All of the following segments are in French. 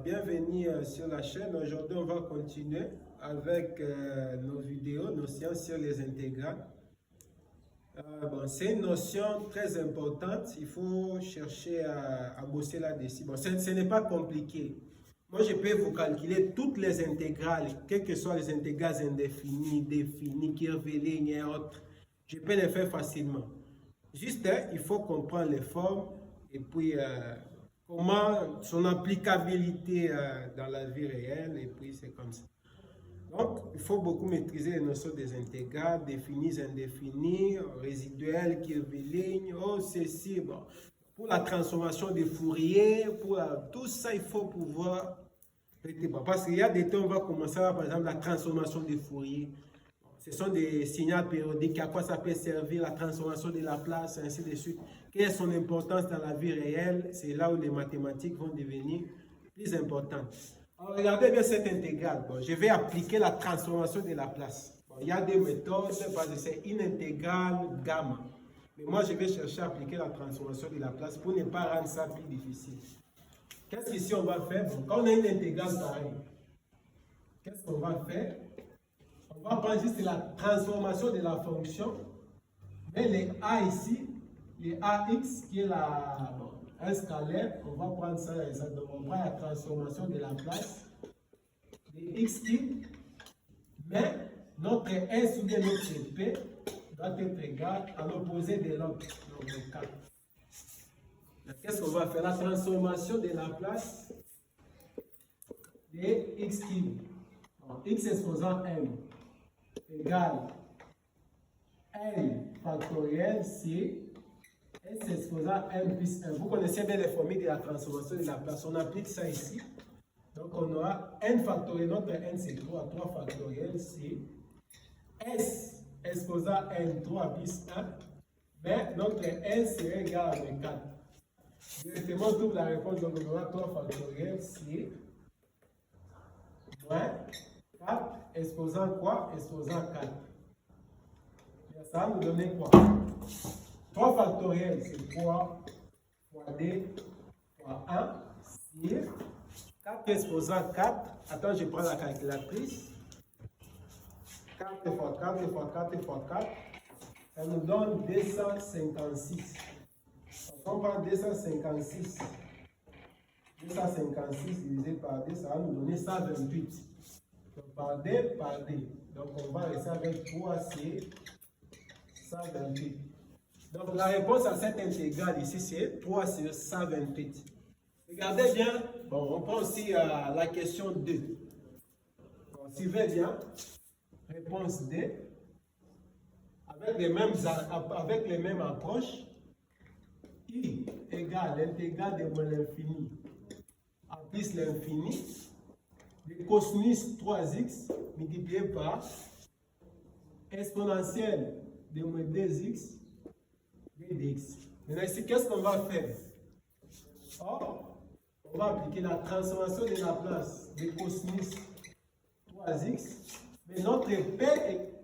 Bienvenue sur la chaîne. Aujourd'hui, on va continuer avec nos vidéos, nos sciences sur les intégrales. C'est une notion très importante. Il faut chercher à bosser là-dessus. Ce n'est pas compliqué. Moi, je peux vous calculer toutes les intégrales, quelles que soient les intégrales indéfinies, définies, curviligne et autres. Je peux les faire facilement. Juste, il faut comprendre les formes et puis comment son applicabilité dans la vie réelle, et puis c'est comme ça. Donc, il faut beaucoup maîtriser les notions des intégrales, définies, indéfinies, résiduelles, curvilignes, ceci, pour la transformation des Fourier, tout ça, il faut pouvoir traiter. Parce qu'il y a des temps, on va commencer par exemple, la transformation des Fourier. Ce sont des signaux périodiques, à quoi ça peut servir, la transformation de Laplace, ainsi de suite. Quelle est son importance dans la vie réelle? C'est là où les mathématiques vont devenir plus importantes. Alors, regardez bien cette intégrale. Je vais appliquer la transformation de Laplace. Il y a des méthodes, parce que c'est une intégrale gamma. Mais moi, je vais chercher à appliquer la transformation de Laplace pour ne pas rendre ça plus difficile. Qu'est-ce qu'ici on va faire? Quand on a une intégrale pareille, qu'est-ce qu'on va faire? On va prendre juste la transformation de la fonction, mais les a ici, les ax qui est un scalaire, on va prendre ça, donc on prend la transformation de la place de x qui, mais notre s ou bien notre p doit être égal à l'opposé de l'autre, donc le 4. Qu'est-ce qu'on va faire? La transformation de la place de x qui, x exposant m égale n factoriel si s exposant n plus 1. Vous connaissez bien les formules de la transformation de la place. On applique ça ici. Donc on aura n factoriel. Notre n c'est 3. 3 factoriel si s exposant n 3 plus 1. Mais notre n serait égal à 4. Directement, on trouve la réponse. Donc on aura 3 factoriel si moins 4 exposant quoi? Exposant 4. Et ça va nous donner quoi? 3 factoriel, c'est 3 fois 2 fois 1, c'est 4 exposant 4. Attends, je prends la calculatrice. 4 fois 4 fois 4 fois 4, ça nous donne 256. On prend 256. 256 divisé par 2, ça va nous donner 128. Donc par 2, par 2. Donc on va rester avec 3, c'est 128. Donc la réponse à cette intégrale ici, c'est 3 sur 128. Regardez bien, on prend aussi la question 2. Suivez bien, réponse 2. Avec les mêmes approches, I égale l'intégrale de moins l'infini à plus l'infini de cosinus 3x multiplié par exponentielle de moins 2x dx. Maintenant ici, qu'est-ce qu'on va faire? On va appliquer la transformation de la place de cosinus 3x. Mais notre P est,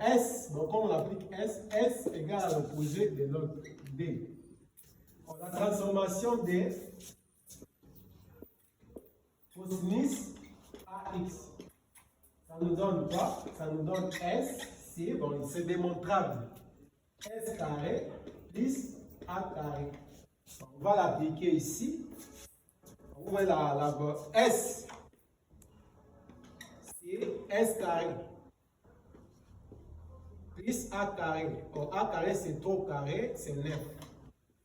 S, comme on applique S égale à l'opposé de notre D. La transformation de cosinus AX. Ça nous donne quoi? Ça nous donne S, c'est démontrable. S carré plus A carré. On va l'appliquer ici. On voit S, c'est S carré plus A carré. A carré, c'est 3 carré, c'est 9.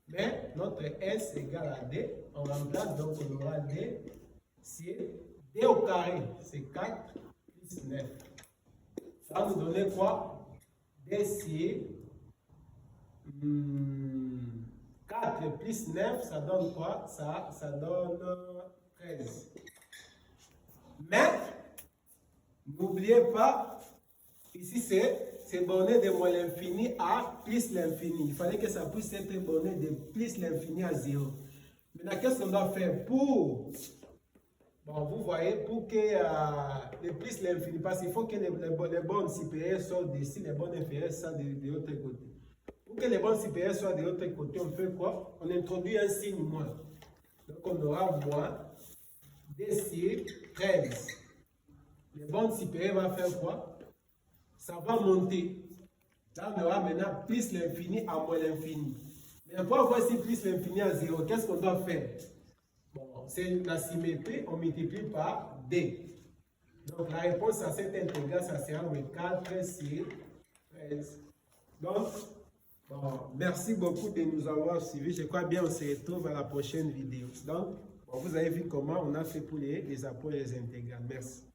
Mais notre S égale à D. On remplace, donc on aura D. C'est D au carré, c'est 4 plus 9. Ça va nous donner quoi? D, c'est 4 plus 9, ça donne quoi? Ça donne 13. Mais, n'oubliez pas, ici c'est borné de moins l'infini à plus l'infini. Il fallait que ça puisse être borné de plus l'infini à 0. Maintenant, qu'est-ce qu'on doit faire pour... vous voyez, pour que le plus l'infini, parce qu'il faut que les bornes supérieures sortent d'ici, les bornes inférieures sortent de l'autre côté. Pour que les bornes supérieures soient de l'autre côté, on fait quoi? On introduit un signe moins. Donc on aura moins D sur 13. Le bande supérieure va faire quoi? Ça va monter. Là, on aura maintenant plus l'infini à moins l'infini. Mais pour avoir ici plus l'infini à 0, qu'est-ce qu'on doit faire? Bon, c'est la symétrie, on multiplie par D. Donc la réponse à cette intégrale, ça sera 4 sur 13. Donc, bon, merci beaucoup de nous avoir suivis. Je crois bien on se retrouve à la prochaine vidéo. Donc, bon, vous avez vu comment on a fait pour les apports et les intégrales. Merci.